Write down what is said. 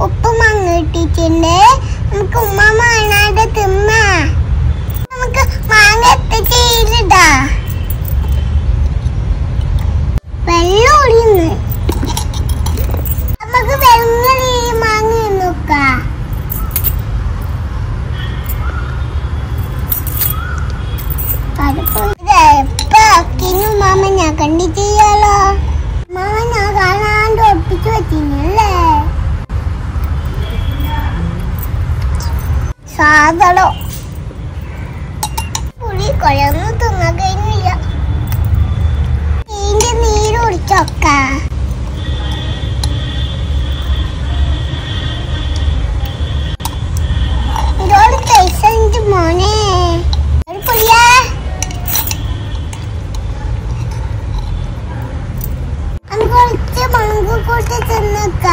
ഉപ്പ് മാങ്ങ ഇട്ടിട്ടുണ്ട്. നമുക്ക് ഉമ്മ കാണാതെ തിന്നാ. നമുക്ക് മാങ്ങ എത്തിച്ചിടാ. വെള്ളം ഒഴിയുന്നു. നമുക്ക് വെള്ളം ഈ മാങ്ങ നോക്കാം. മാമ ഞാൻ കണ്ടി ചെയ്യാലോ. മാമ ഞാൻ കാണാണ്ട് ഒപ്പിച്ചു വെച്ചില്ലേ സാധനോ. പുളി കുഴന്ന് തിന്നാൻ കഴിഞ്ഞില്ല. ഇതിന്റെ നീര് കുടിച്ചോക്ക. ഇതോട് പൈസ മോനെ. ഒരു പുളിയാ കുറച്ച് മങ്ക് കൂട്ടി തിന്നക്ക.